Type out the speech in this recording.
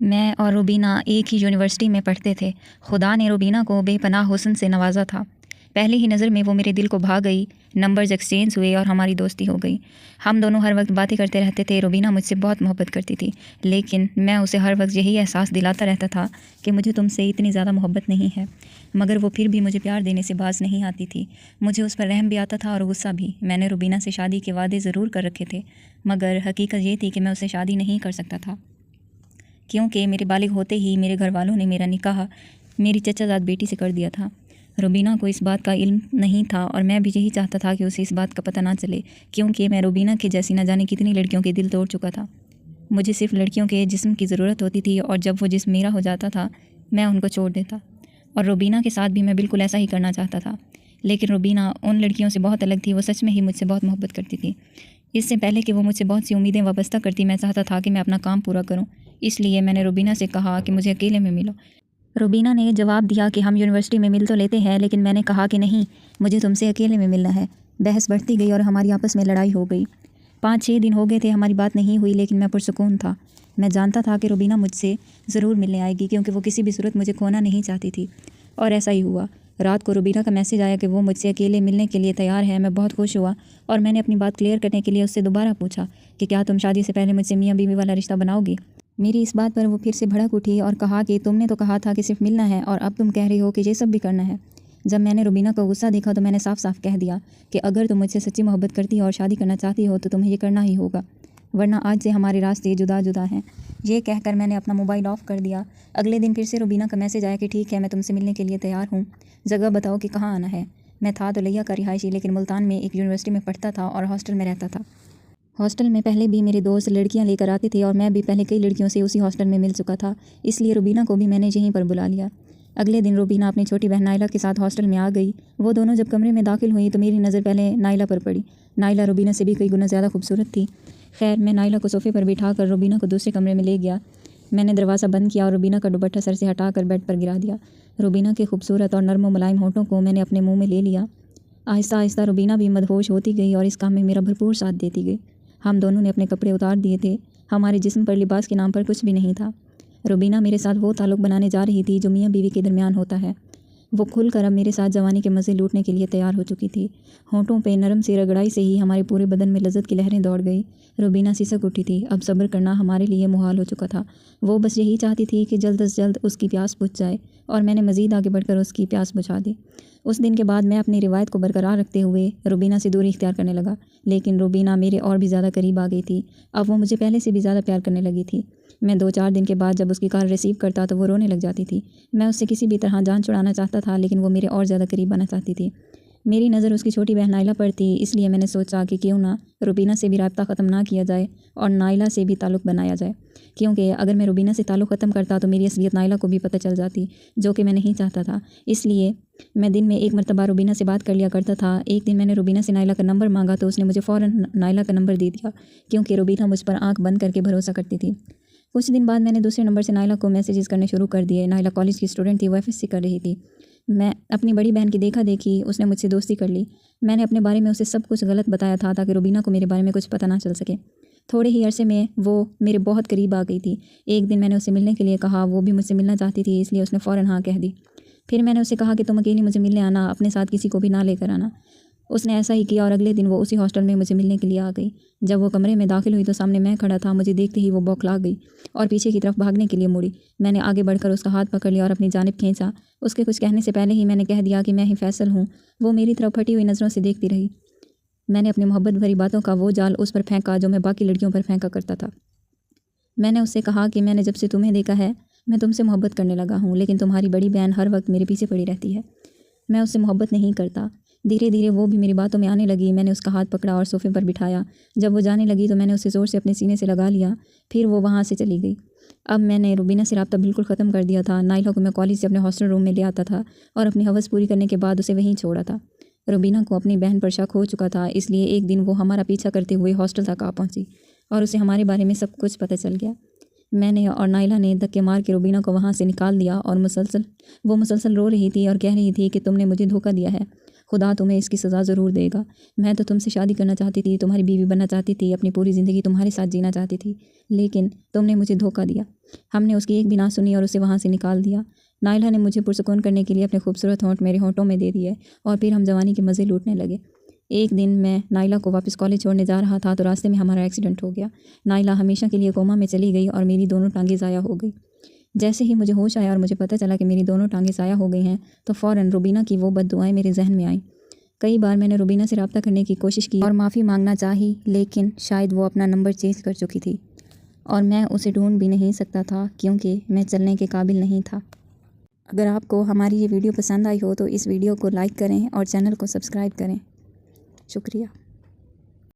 میں اور روبینہ ایک ہی یونیورسٹی میں پڑھتے تھے۔ خدا نے روبینہ کو بے پناہ حسن سے نوازا تھا۔ پہلی ہی نظر میں وہ میرے دل کو بھا گئی۔ نمبرز ایکسچینج ہوئے اور ہماری دوستی ہو گئی۔ ہم دونوں ہر وقت باتیں کرتے رہتے تھے۔ روبینہ مجھ سے بہت محبت کرتی تھی، لیکن میں اسے ہر وقت یہی احساس دلاتا رہتا تھا کہ مجھے تم سے اتنی زیادہ محبت نہیں ہے، مگر وہ پھر بھی مجھے پیار دینے سے باز نہیں آتی تھی۔ مجھے اس پر رحم بھی آتا تھا اور غصہ بھی۔ میں نے روبینہ سے شادی کے وعدے ضرور کر رکھے تھے، مگر حقیقت یہ تھی کہ میں اسے شادی نہیں کر سکتا تھا، کیونکہ میرے بالغ ہوتے ہی میرے گھر والوں نے میرا نکاح میری چچا زاد بیٹی سے کر دیا تھا۔ روبینہ کو اس بات کا علم نہیں تھا اور میں بھی یہی چاہتا تھا کہ اسے اس بات کا پتہ نہ چلے، کیونکہ میں روبینہ کے جیسی نہ جانے کتنی لڑکیوں کے دل توڑ چکا تھا۔ مجھے صرف لڑکیوں کے جسم کی ضرورت ہوتی تھی اور جب وہ جسم میرا ہو جاتا تھا میں ان کو چھوڑ دیتا، اور روبینہ کے ساتھ بھی میں بالکل ایسا ہی کرنا چاہتا تھا۔ لیکن روبینہ ان لڑکیوں سے بہت الگ تھی۔ وہ سچ میں ہی مجھ سے بہت محبت کرتی تھی۔ اس سے پہلے کہ وہ مجھ سے بہت سی امیدیں وابستہ کرتی، میں چاہتا تھا کہ میں اپنا کام پورا کروں، اس لیے میں نے روبینہ سے کہا کہ مجھے اکیلے میں ملو۔ روبینہ نے جواب دیا کہ ہم یونیورسٹی میں مل تو لیتے ہیں، لیکن میں نے کہا کہ نہیں، مجھے تم سے اکیلے میں ملنا ہے۔ بحث بڑھتی گئی اور ہماری آپس میں لڑائی ہو گئی۔ 5-6 دن ہو گئے تھے ہماری بات نہیں ہوئی، لیکن میں پرسکون تھا۔ میں جانتا تھا کہ روبینہ مجھ سے ضرور ملنے آئے گی، کیونکہ وہ کسی بھی صورت مجھے کھونا نہیں چاہتی تھی، اور ایسا ہی ہوا۔ رات کو روبینہ کا میسج آیا کہ وہ مجھ سے اکیلے ملنے کے لیے تیار ہے۔ میں بہت خوش ہوا اور میں نے اپنی بات کلیئر کرنے کے لیے اس سے دوبارہ پوچھا کہ کیا تم شادی سے پہلے مجھ سے میاں بیوی والا رشتہ بناؤ گی؟ میری اس بات پر وہ پھر سے بھڑک اٹھی اور کہا کہ تم نے تو کہا تھا کہ صرف ملنا ہے، اور اب تم کہہ رہی ہو کہ یہ سب بھی کرنا ہے۔ جب میں نے روبینہ کو غصہ دیکھا تو میں نے صاف صاف کہہ دیا کہ اگر تم مجھ سے سچی محبت کرتی ہو اور شادی کرنا چاہتی ہو تو تمہیں یہ کرنا ہی ہوگا، ورنہ آج سے ہمارے راستے جدا جدا ہیں۔ یہ کہہ کر میں نے اپنا موبائل آف کر دیا۔ اگلے دن پھر سے روبینہ کا میسج آیا کہ ٹھیک ہے، میں تم سے ملنے کے لیے تیار ہوں، جگہ بتاؤ کہ کہاں آنا ہے۔ میں تھا تو لیا کا رہائشی، لیکن ملتان میں ایک یونیورسٹی میں پڑھتا تھا اور ہاسٹل میں رہتا تھا۔ ہاسٹل میں پہلے بھی میرے دوست لڑکیاں لے کر آتے تھے اور میں بھی پہلے کئی لڑکیوں سے اسی ہاسٹل میں مل چکا تھا، اس لیے روبینہ کو بھی میں نے یہیں پر بلا لیا۔ اگلے دن روبینہ اپنی چھوٹی بہن نائلہ کے ساتھ ہاسٹل میں آ گئی۔ وہ دونوں جب کمرے میں داخل ہوئیں تو میری نظر پہلے نائلہ پر پڑی۔ نائلہ روبینہ سے بھی کئی گنا زیادہ خوبصورت تھی۔ خیر، میں نائلہ کو صوفے پر بٹھا کر روبینہ کو دوسرے کمرے میں لے گیا۔ میں نے دروازہ بند کیا اور روبینہ کا دوپٹہ سر سے ہٹا کر بیڈ پر گرا دیا۔ روبینہ کے خوبصورت اور نرم و ملائم ہونٹوں کو میں نے اپنے منہ میں لے لیا۔ آہستہ آہستہ روبینہ بھی مدہوش ہوتی گئی اور اس کام میں میرا بھرپور ساتھ دیتی گئی۔ ہم دونوں نے اپنے کپڑے اتار دیے تھے۔ ہمارے جسم پر لباس کے نام پر کچھ بھی نہیں تھا۔ روبینہ میرے ساتھ وہ تعلق بنانے جا رہی تھی جو میاں بیوی کے درمیان ہوتا ہے۔ وہ کھل کر اب میرے ساتھ جوانی کے مزے لوٹنے کے لیے تیار ہو چکی تھی۔ ہونٹوں پہ نرم سی رگڑائی سے ہی ہمارے پورے بدن میں لذت کی لہریں دوڑ گئی۔ روبینہ سسک اٹھی تھی۔ اب صبر کرنا ہمارے لیے محال ہو چکا تھا۔ وہ بس یہی چاہتی تھی کہ جلد از جلد اس کی پیاس بجھ جائے اور میں نے مزید آگے بڑھ کر اس کی پیاس بجھا دی۔ اس دن کے بعد میں اپنی روایت کو برقرار رکھتے ہوئے روبینہ سے دوری اختیار کرنے لگا، لیکن روبینہ میرے اور بھی زیادہ قریب آ گئی تھی۔ اب وہ مجھے پہلے سے بھی زیادہ پیار کرنے لگی تھی۔ میں 2-4 دن کے بعد جب اس کی کال ریسیو کرتا تو وہ رونے لگ جاتی تھی۔ میں اس سے کسی بھی طرح جان چھڑانا چاہتا تھا، لیکن وہ میرے اور زیادہ قریب آنا چاہتی تھی۔ میری نظر اس کی چھوٹی بہن نائلہ پر تھی، اس لیے میں نے سوچا کہ کیوں نہ روبینہ سے بھی رابطہ ختم نہ کیا جائے اور نائلہ سے بھی تعلق بنایا جائے، کیونکہ اگر میں روبینہ سے تعلق ختم کرتا تو میری اصلیت نائلہ کو بھی پتہ چل جاتی، جو کہ میں نہیں چاہتا تھا۔ اس لیے میں دن میں 1 مرتبہ روبینہ سے بات کر لیا کرتا تھا۔ ایک دن میں نے روبینہ سے نائلہ کا نمبر مانگا تو اس نے مجھے فوراً نائلہ کا نمبر دے دیا، کیونکہ روبینہ مجھ پر آنکھ بند کر کے بھروسہ کرتی تھی۔ کچھ دن بعد میں نے دوسرے نمبر سے نائلہ کو میسیجز کرنے شروع کر دیے۔ نائلہ کالج کی اسٹوڈنٹ تھی، وہ FSC کر رہی تھی۔ میں اپنی بڑی بہن کی دیکھا دیکھی اس نے مجھ سے دوستی کر لی۔ میں نے اپنے بارے میں اسے سب کچھ غلط بتایا تھا تاکہ روبینہ کو میرے بارے میں کچھ پتہ نہ چل سکے۔ تھوڑے ہی عرصے میں وہ میرے بہت قریب آ گئی تھی۔ ایک دن میں نے اسے ملنے کے لیے کہا، وہ بھی مجھ سے ملنا چاہتی تھی، اس لیے اس نے فوراً ہاں کہہ دی۔ پھر میں نے اسے کہا کہ تم اکیلی مجھے ملنے آنا، اپنے ساتھ کسی کو بھی نہ لے کر آنا۔ اس نے ایسا ہی کیا اور اگلے دن وہ اسی ہاسٹل میں مجھے ملنے کے لیے آ گئی۔ جب وہ کمرے میں داخل ہوئی تو سامنے میں کھڑا تھا۔ مجھے دیکھتے ہی وہ بوکھلا گئی اور پیچھے کی طرف بھاگنے کے لیے مڑی۔ میں نے آگے بڑھ کر اس کا ہاتھ پکڑ لیا اور اپنی جانب کھینچا۔ اس کے کچھ کہنے سے پہلے ہی میں نے کہہ دیا کہ میں ہی فیصل ہوں۔ وہ میری طرف پھٹی ہوئی نظروں سے دیکھتی رہی۔ میں نے اپنی محبت بھری باتوں کا وہ جال اس پر پھینکا جو میں باقی لڑکیوں پر پھینکا کرتا تھا۔ میں نے اس سے کہا کہ میں نے جب سے تمہیں دیکھا ہے میں تم سے محبت کرنے لگا ہوں، لیکن تمہاری بڑی بہن ہر وقت میرے پیچھے پڑی رہتی ہے۔ میں اس سے محبت نہیں کرتا۔ دھیرے دھیرے وہ بھی میری باتوں میں آنے لگی۔ میں نے اس کا ہاتھ پکڑا اور صوفے پر بٹھایا۔ جب وہ جانے لگی تو میں نے اسے زور سے اپنے سینے سے لگا لیا، پھر وہ وہاں سے چلی گئی۔ اب میں نے روبینہ سے رابطہ بالکل ختم کر دیا تھا۔ نائلہ کو میں کالج سے اپنے ہاسٹل روم میں لے آتا تھا اور اپنی ہوس پوری کرنے کے بعد اسے وہیں چھوڑا تھا۔ روبینہ کو اپنی بہن پر شک ہو چکا تھا، اس لیے ایک دن وہ ہمارا پیچھا کرتے ہوئے ہاسٹل تک آ پہنچی اور اسے ہمارے بارے میں سب کچھ پتہ چل گیا۔ میں نے اور نائلہ نے دھکے مار کے روبینہ کو وہاں سے نکال دیا اور وہ مسلسل رو رہی تھی اور کہہ رہی تھی کہ تم نے مجھے دھوکہ دیا ہے، خدا تمہیں اس کی سزا ضرور دے گا۔ میں تو تم سے شادی کرنا چاہتی تھی، تمہاری بیوی بننا چاہتی تھی، اپنی پوری زندگی تمہارے ساتھ جینا چاہتی تھی، لیکن تم نے مجھے دھوکہ دیا۔ ہم نے اس کی ایک بھی نہ سنی اور اسے وہاں سے نکال دیا۔ نائلہ نے مجھے پرسکون کرنے کے لیے اپنے خوبصورت ہونٹ میرے ہونٹوں میں دے دیے اور پھر ہم جوانی کے مزے لوٹنے لگے۔ ایک دن میں نائلہ کو واپس کالج چھوڑنے جا رہا تھا تو راستے میں ہمارا ایکسیڈنٹ ہو گیا۔ نائلہ ہمیشہ کے لیے کوما میں چلی گئی اور میری دونوں ٹانگیں ضائع ہو گئی۔ جیسے ہی مجھے ہوش آیا اور مجھے پتہ چلا کہ میری دونوں ٹانگیں ضائع ہو گئی ہیں تو فوراً روبینہ کی وہ بد دعائیں میرے ذہن میں آئیں۔ کئی بار میں نے روبینہ سے رابطہ کرنے کی کوشش کی اور معافی مانگنا چاہی، لیکن شاید وہ اپنا نمبر چینج کر چکی تھی اور میں اسے ڈھونڈ بھی نہیں سکتا تھا کیونکہ میں چلنے کے قابل نہیں تھا۔ اگر آپ کو ہماری یہ ویڈیو پسند آئی ہو تو اس ویڈیو کو لائک کریں اور چینل کو سبسکرائب کریں۔ شکریہ۔